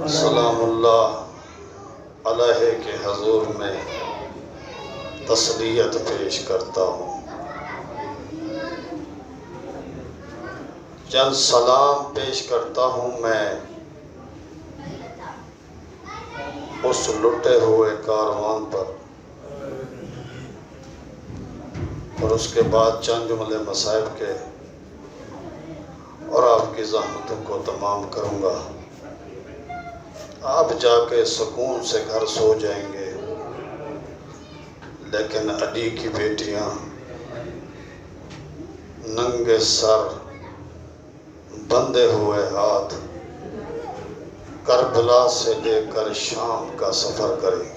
سلام اللہ علیہ کے حضور میں تسلیت پیش کرتا ہوں۔ چند سلام پیش کرتا ہوں میں اس لٹے ہوئے کاروان پر، اور اس کے بعد چند جملے مصائب کے اور آپ کی زحمتوں کو تمام کروں گا۔ آپ جا کے سکون سے گھر سو جائیں گے، لیکن علی کی بیٹیاں ننگے سر بندھے ہوئے ہاتھ کربلا سے لے کر شام کا سفر کریں گی۔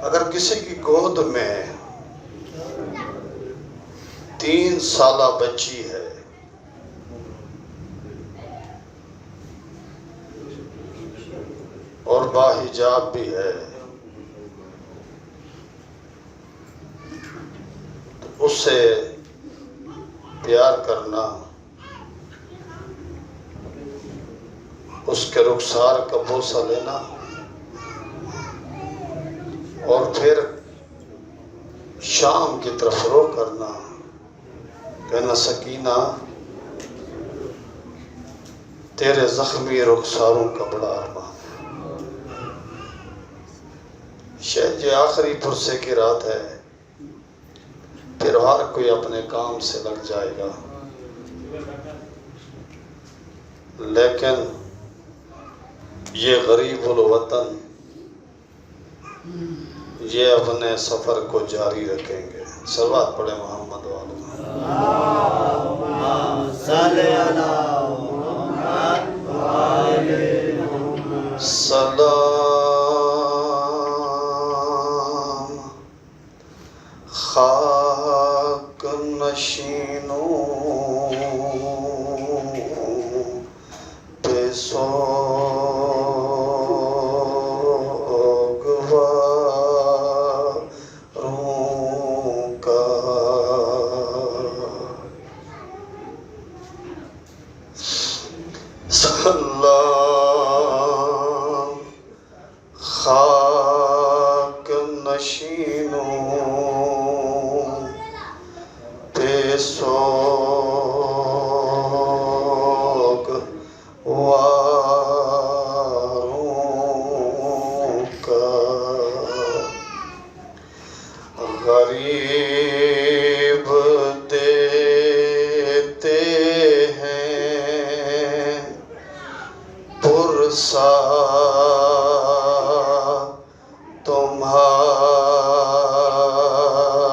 اگر کسی کی گود میں 3 سالہ بچی ہے اور باحجاب بھی ہے، تو اس سے پیار کرنا، اس کے رخسار کا بوسہ لینا، اور پھر شام کی طرف رو کرنا، کہنا سکینہ تیرے زخمی رخساروں کا بڑا ارمان ہے۔ شاید یہ آخری پرسے کی رات ہے، پھر ہر کوئی اپنے کام سے لگ جائے گا، لیکن یہ غریب الوطن یہ اپنے سفر کو جاری رکھیں گے۔ صلوات پڑھیں محمد والوں۔ سلام خاک نشینوں پہ سوگوار سلام خاک نشینوں پہ سوگوار کا، غریب دیتے ہیں پرسا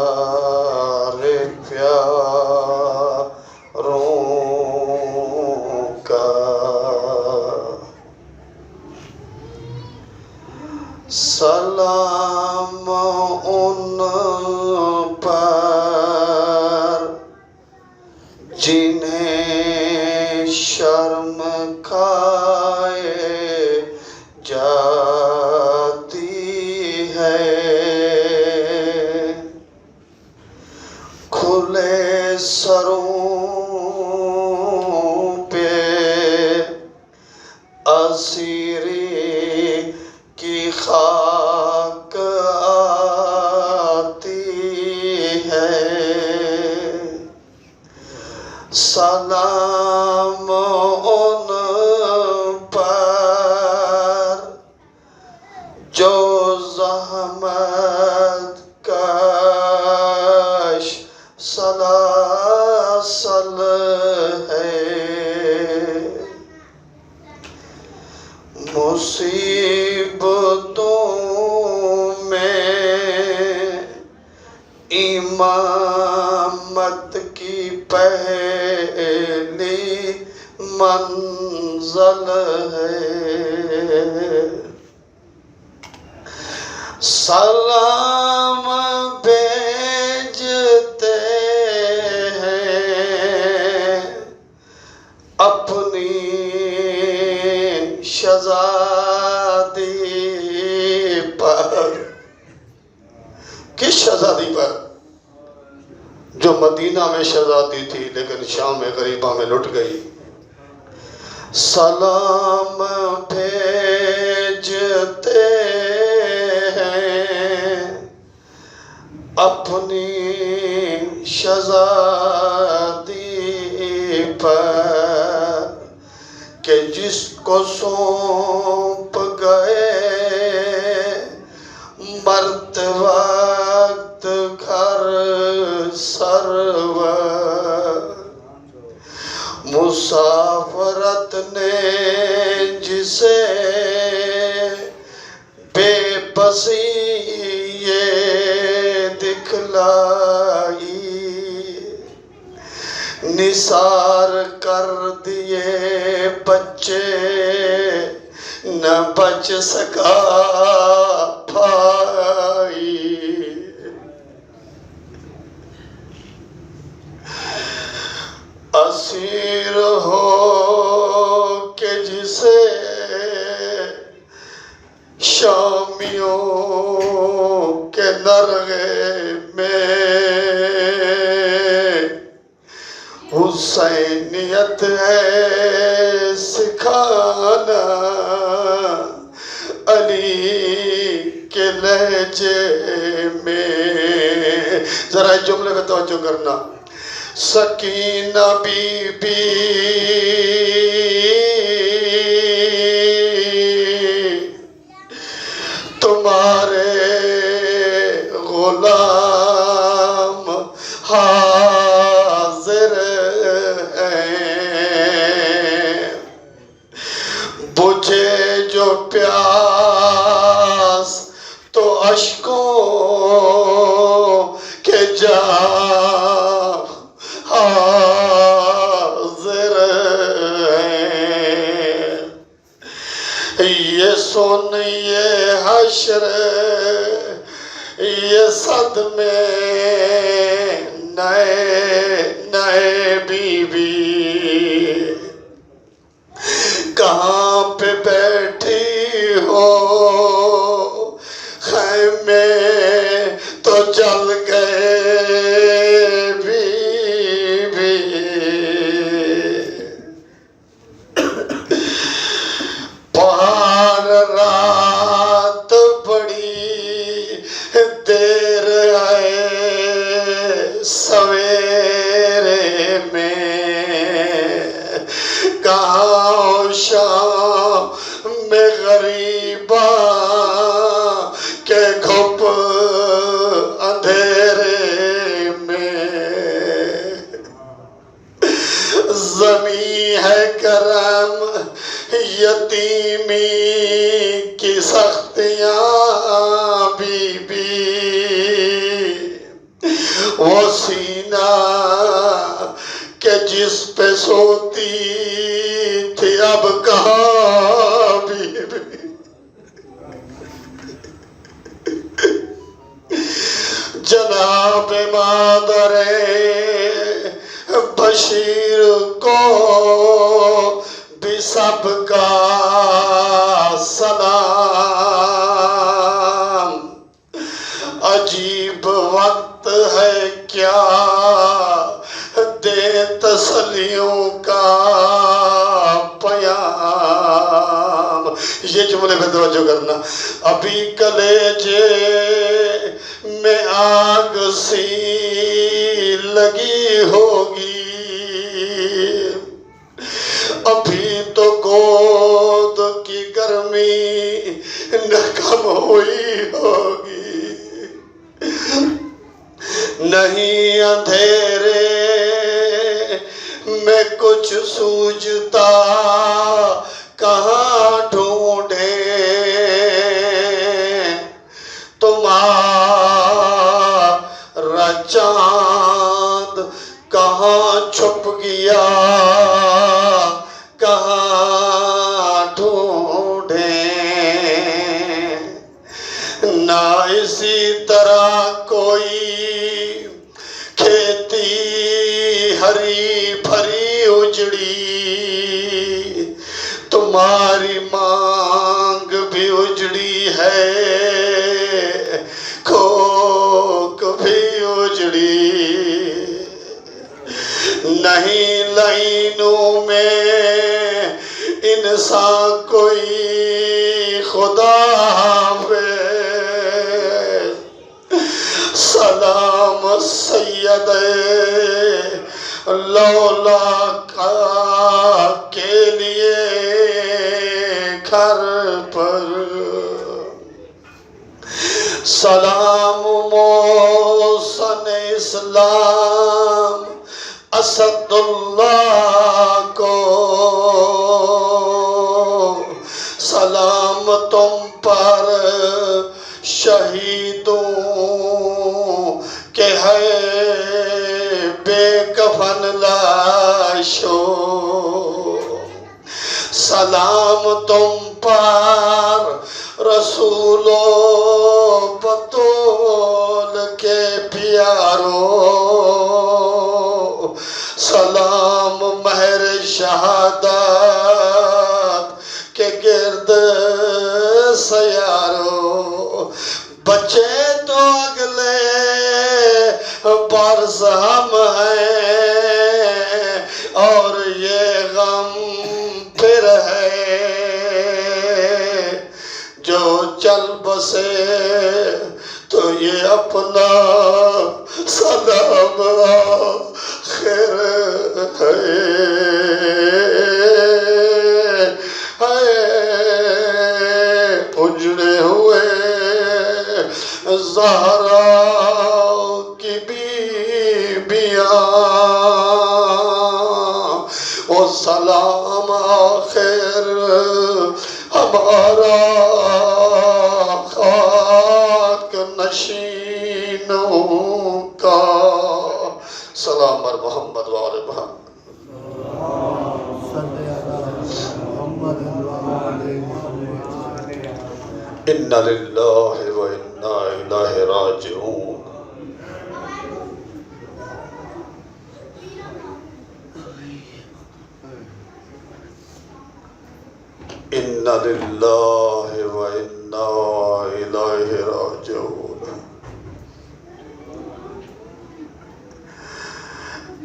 تمہارے پیاروں کا، سلام ان پر جنہیں شرم کھائے جاتی ہے، کھلے سروں پہ اسیری کی خاک آتی ہے، سلام ان پر جو زحمت کش سلاسل ہے، مصیبتوں میں امامت کی پہلی منزل ہے، سلام بھیجتے ہیں اپنی شہزادی پر، کس شہزادی پر؟ جو مدینہ میں شہزادی تھی لیکن شام میں غریبہ میں لٹ گئی. سلام بھیجتے ہیں اپنی شہزادی پر کہ جس کو سونپ گئے مرت وقت گھر سرور. مسافرت نے جسے بے بسی یہ دکھلائی نثار کر دیے بچے نہ بچ سکا بھائی. اسیر ہو کہ جسے شامیوں کے نرغے میں حسینیت ہے سکھانا علی کے لہجے میں. ذرا جملے پہ توجہ کرنا. سکینہ بی بی تمہارے غلام حاضر ہیں. بجھے جو پیاس تو اشکوں کے جام حاضر ہیں. یہ سن یہ حشر یہ صدمے نئے نئے بی بی کہاں پہ بیٹھی ہو خیمے تو جل گئے بی بی. پہاڑ رات بڑی دیر آئے سویرے میں کہاں شام میں غریباں کے گھپ اندھیرے میں. زمیں ہے کرم یتیمی کی سختیاں بی بی وہ سینہ کہ جس پہ سوتی تھی اب کہاں بی بی. جناب مادر بشیر کو بھی سب کا سلام. عجیب وقت ہے کیا دے تسلیوں کا پیام. یہ جملے پہ توجہ کرنا. ابھی کلیجے میں آگ سی لگی ہوگی ابھی تو گود کی گرمی نہ کم ہوئی ہوگی. نہیں اندھیرے میں کچھ سوجھتا کہاں ڈھونڈے تمہارا چاند کہاں چھپ گیا کہاں ڈھونڈیں. نہ اسی طرح کوئی کھیتی ہری بھری اجڑی تمہاری مانگ بھی اجڑی ہے کھوک بھی اجڑی. لعینوں میں انسان کوئی خدا حافظ سلام سید لولا کا کے لیے گھر پر سلام محسن اسلام اسد اللہ کو سلام تم پر شہیدوں کہ ہے بے کفن لاشوں سلام تم پر رسولو بطول کے پیارو سلام مہر شہادت کے گرد سیارو بچے تو اگلے برس ہم ہیں اور یہ غم پھر ہے جو چل بسے تو یہ اپنا سلام آخر ہے اجڑے ہوئے زہرا کی بیبیاں وہ سلام آخر ہمارا خاک نشینوں کا سلام بر محمد و آل محمد ان للہ و انا الیہ راجعون ان للہ و انا الیہ راجعون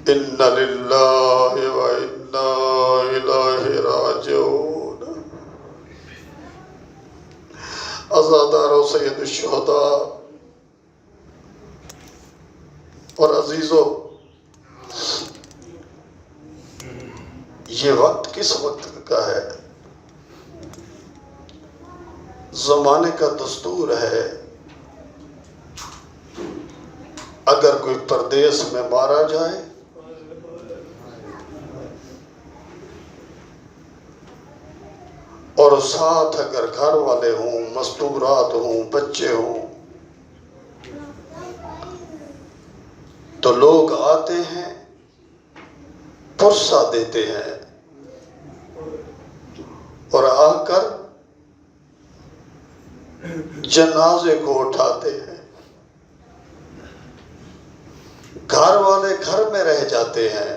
ان للہ و انا الیہ راجعون عزادار و سید الشہداء اور عزیزو یہ وقت کس وقت کا ہے زمانے کا دستور ہے اگر کوئی پردیس میں مارا جائے اور ساتھ اگر گھر والے ہوں مستورات ہوں بچے ہوں تو لوگ آتے ہیں پرسہ دیتے ہیں اور آ کر جنازے کو اٹھاتے ہیں گھر والے گھر میں رہ جاتے ہیں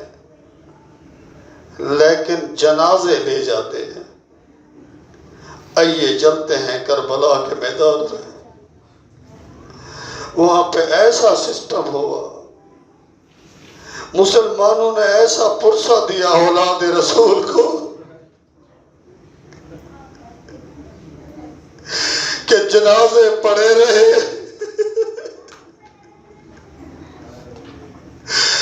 لیکن جنازے لے جاتے ہیں آئیے چلتے ہیں کربلا کے میدان میں وہاں پہ ایسا سسٹم ہوا مسلمانوں نے ایسا پرسہ دیا اولاد رسول کو کہ جنازے پڑے رہے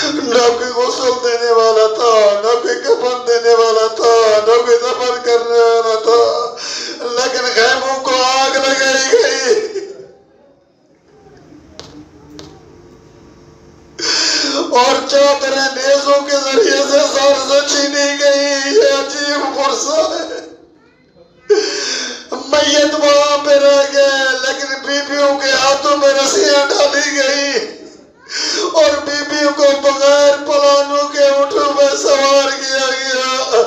نہ کوئی غسل دینے والا تھا نہ کوئی کفن دینے والا تھا نہ کوئی دفن کرنے والا تھا لیکن خیموں کو آگ لگائی گئی اور چادریں نیزوں کے ذریعے سے سر سے چھینی گئی یہ عجیب پرسہ ہے میت وہاں پہ رہ گئے لیکن بیویوں کے ہاتھوں میں رسیاں ڈالی گئی اور بیویوں کو بغیر پلانوں کے اونٹوں میں سوار کیا گیا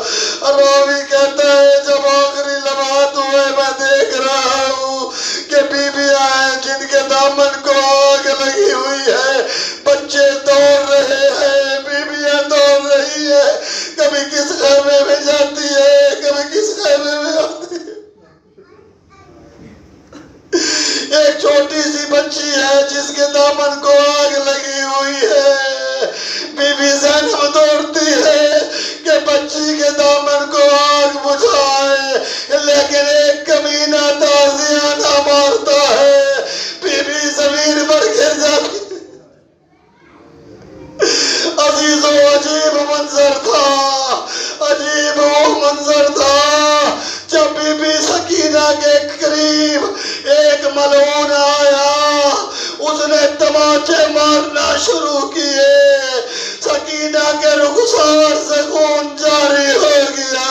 راوی کہتا ہے جب آخری لمحات ہوئے میں دیکھ رہا ہوں کہ بیویاں ہیں جن کے دامن کو آگ لگی ہوئی ہے بچے دوڑ رہے ہیں بیویاں دوڑ رہی ہے کبھی کس خیمے میں جاتی ہے کبھی کس خیمے میں آتی ہے ایک چھوٹی سی بچی ہے جس کے دامن کو آگ لگی ہوئی ہے بی بی زینب دوڑتی ہے ملعون آیا، اس نے تماچے مارنا شروع کیے، سکینہ کے رخسار سے خون جاری ہو گیا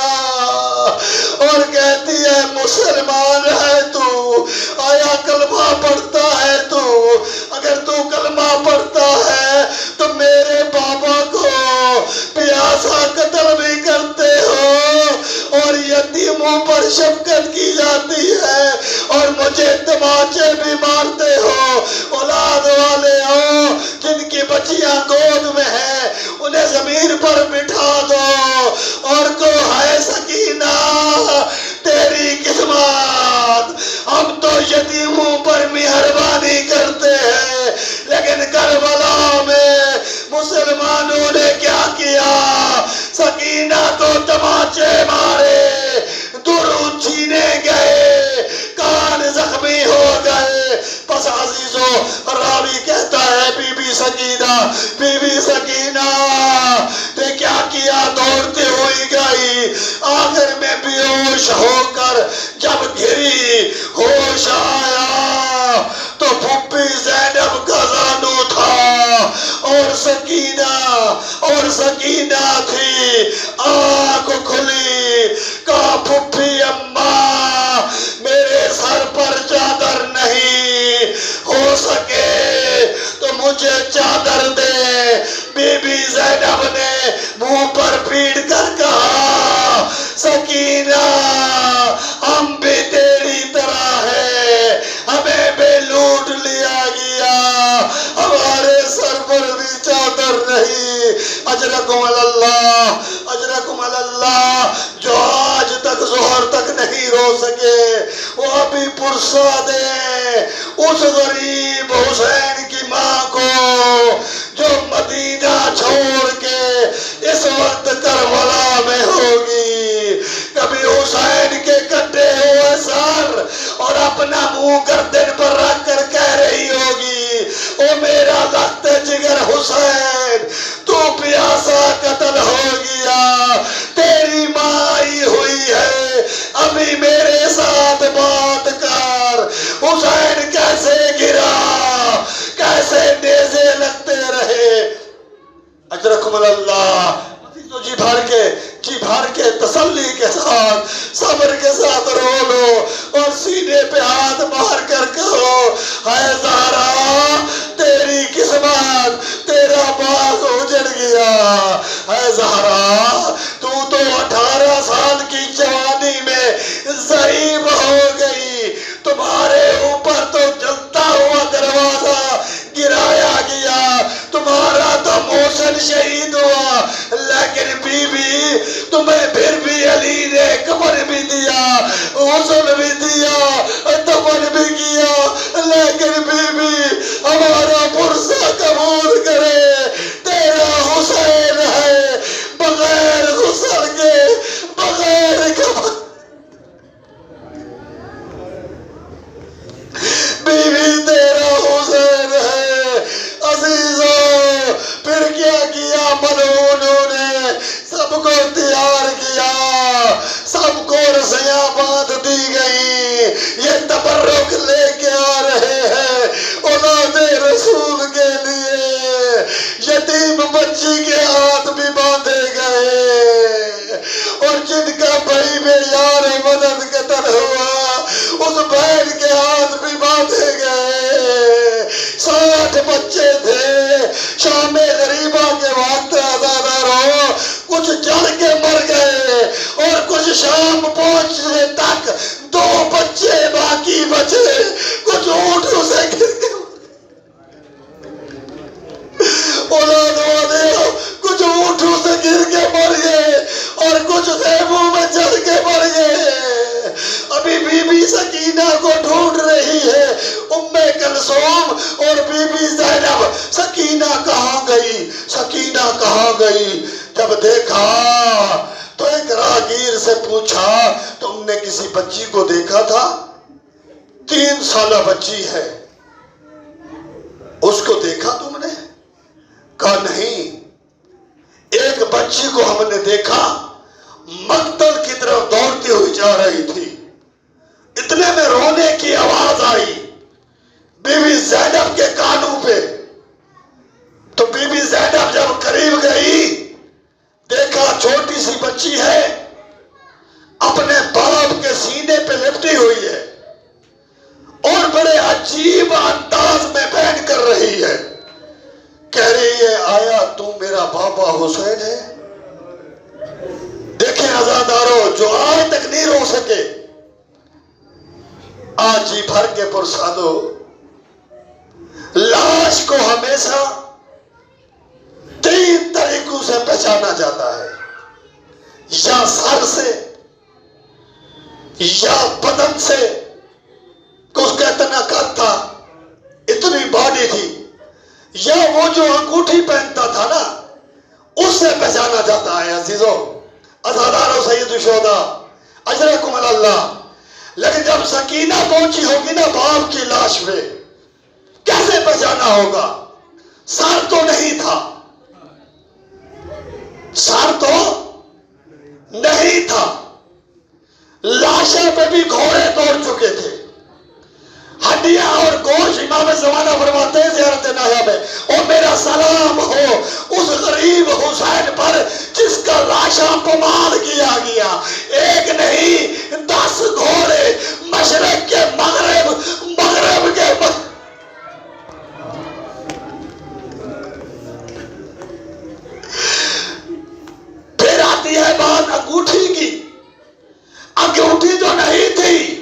اور کہتی ہے مسلمان ہے تو، آیا کلمہ پڑھتا ہے تو؟ اگر تو کلمہ پڑھتا ہے تو میرے بابا کو پیاسا قتل بھی کرتے ہو اور یتیموں پر شفقت کی جاتی ہے اور مجھے تماچے بھی مارتے ہو۔ اولاد والے ہو جن کی بچیاں گود میں ہیں انہیں زمین پر بٹھا دو اور کو ہے سکینہ تیری قسمت، ہم تو یتیموں پر مہربانی کرتے ہیں، لیکن کربلا میں مسلمانوں نے کیا کیا؟ سکینہ کو تماچے مارے، درود چھینے گئے، کان زخمی ہو گئے۔ پس عزیزو راوی کہتا ہے بی بی سکینہ نے کیا کیا؟ دوڑتے ہوئی گئی، آخر میں بیہوش ہو کر جب گری، ہوش آیا تو پھپھی زینب کا زانو تھا اور سکینہ تھی، آنکھ کھلی، کہا پھپھی اماں میرے سر پر چادر نہیں، ہو سکے تو مجھے چادر دے۔ بی بی زینب نے منہ پر پیٹ کر کہا سکینہ ہم بھی تیری طرح ہے، ہمیں بھی لوٹ لیا گیا، ہمارے سر پر بھی چادر نہیں۔ اجرکم اللہ جو آج تک ظہر تک نہیں رو سکے وہ ابھی پرسا دے اس غریب حسین کی ماں کو جو مدینہ چھوڑ کے اس وقت کربلا میں ہوگی۔ کبھی حسین کے کٹے ہوئے سر اور اپنا منہ گردن پر رکھ کر کہہ رہی ہوگی او میرا لخت جگر حسین تو پیاسا قتل ہو گیا، تیری ماں آئی ہوئی ہے، ابھی میرے ساتھ بات کر، حسین کیسے گرا، کیسے نیزے لگتے رہے۔ اجرکم اللہ جی بھر کے تسلی کے ساتھ صبر کے ساتھ رو لو اور سینے پہ ہاتھ مار کر کہو اے زہرا تیری قسمت، تیرا باغ اجڑ گیا۔ اے زہرا تو 18 سال کی جوانی میں ضعیف ہو گئی، تمہارے اوپر تو جلتا ہوا دروازہ گرایا گیا، تمہارا تو محسن شہید ہوا، لیکن بی بی تمہیں پھر بھی علی نے کفن بھی دیا، غسل بھی دیا، دفن بھی کیا، لیکن بی بی ہمارا پرسہ قبول کرے، تیرا حسین ہے، بغیر غسل کے، بغیر کفن۔ بی بی تیرا حسین ہے۔ عزیزو پھر کیا کیا ملعونوں نے؟ سب کو تیار کیا، سب کو رسیاں باندھ دی گئی، یہ تبرک لے کے آ رہے ہیں اولاد رسول کے لیے، یتیم بچی کے ہاتھ بھی باندھے گئے اور جن کا بھائی میں یار مدد قتل ہوا اس بہن کے ہاتھ بھی باندھے گئے۔ 60 بچے تھے، شام غریبہ کے وقت آزادار ہو، کچھ جل کے مر گئے اور کچھ شام پہنچنے تک 2 بچے باقی بچے، کچھ اونٹوں سے گر کے اولاد والے کچھ اونٹوں سے گر کے مر گئے اور کچھ خیموں میں جل کے مر گئے۔ ابھی بی بی سکینہ کو ڈھونڈ رہی ہے ام کلثوم اور بی بی زینب، سکینہ کہاں گئی، سکینہ کہاں گئی؟ جب دیکھا تو ایک راہگیر سے پوچھا تم نے کسی بچی کو دیکھا تھا؟ 3 سالہ بچی ہے، اس کو دیکھا تم نے؟ کہا نہیں، ایک بچی کو ہم نے دیکھا مقتل کی طرف دوڑتی ہوئی جا رہی تھی، اتنے میں رونے کی آواز آئی، میرا بابا حسین ہے؟ دیکھیں عزادارو، جو آج تک نہیں رو سکے، آج جی بھر کے پرسا دو۔ لاش کو ہمیشہ 3 طریقوں سے پہچانا جاتا ہے، یا سر سے، یا بدن سے، کہ اس کا اتنا قد تھا، اتنی باڈی تھی، یا وہ جو انگوٹھی پہنتا تھا نا، اس سے پہچانا جاتا ہے۔ عزیزو، عزادارو، سید الشہداء، اجرکم اللہ۔ لیکن جب سکینہ پہنچی ہوگی نا باپ کی لاش پہ، کیسے پہچانا ہوگا؟ سر تو نہیں تھا، سر تو نہیں تھا، لاشوں پہ بھی گھوڑے توڑ چکے تھے، ہڈیاں اور گوشت۔ امام زمانہ فرماتے ہیں زیارت نایاب ہے، اور میرا سلام ہو اس غریب حسین پر جس کا لاشاں پمال کیا گیا، ایک نہیں 10 گھوڑے، مشرق کے مغرب، مغرب کے پھر آتی ہے بات انگوٹھی کی۔ انگوٹھی جو نہیں تھی،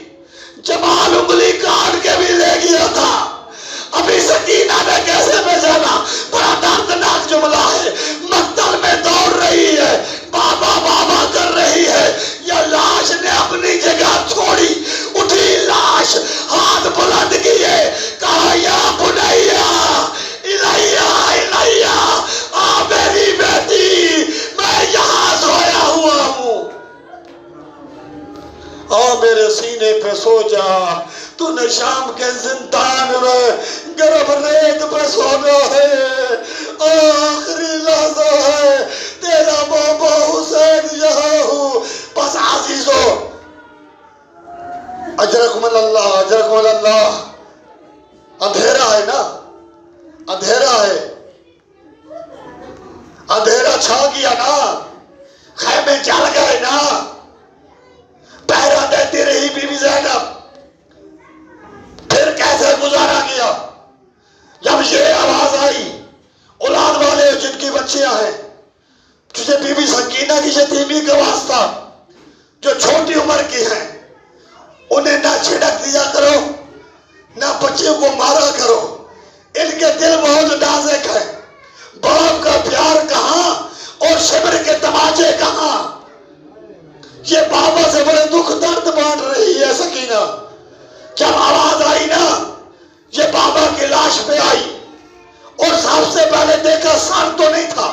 جمال انگلی کاٹ کے بھی لے گیا تھا۔ ابھی سکینہ نے کیسے پہچانا؟ بڑا دردناک جملہ ہے۔ مقتل میں دوڑ رہی ہے، بابا بابا کر رہی ہے، یا لاش نے اپنی جگہ چھوڑی، اٹھی لاش، ہاتھ بلند کیے، کہا یا بنیا الیہ الیہ، آ میری بیٹی، میں یہاں سویا ہوا ہوں، آ میرے سینے پہ سو جا، تو نے شام کے زندان میں گرم ریت پہ سونا ہے، آخری لحظہ ہے، تیرا بابا حسین یہاں ہوں۔ بس عزیزو، اجرکم اللہ، اجرکم اللہ، اندھیرا ہے نا، اندھیرا ہے، اندھیرا چھا گیا نا، خیمے جل گئے نا، پہرا دیتی رہی بی بی زینب۔ پھر کیسے گزارا گیا؟ جب یہ آواز آئی، اولاد والے جن کی بچیاں ہیں، جسے بی بی سکینہ کی یتیمی کا واسطہ، جو چھوٹی عمر کی ہیں، انہیں نہ چھڑک دیا کرو، نہ بچیوں کو مارا کرو، ان کے دل بہت نازک ہیں۔ باپ کا پیار کہاں اور شبر کے تماچے کہاں؟ یہ بابا سے بڑے دکھ درد بانٹ رہی ہے سکینہ۔ جب آواز آئی نا، یہ بابا کی لاش پہ آئی، اور سب سے پہلے دیکھا سر تو نہیں تھا،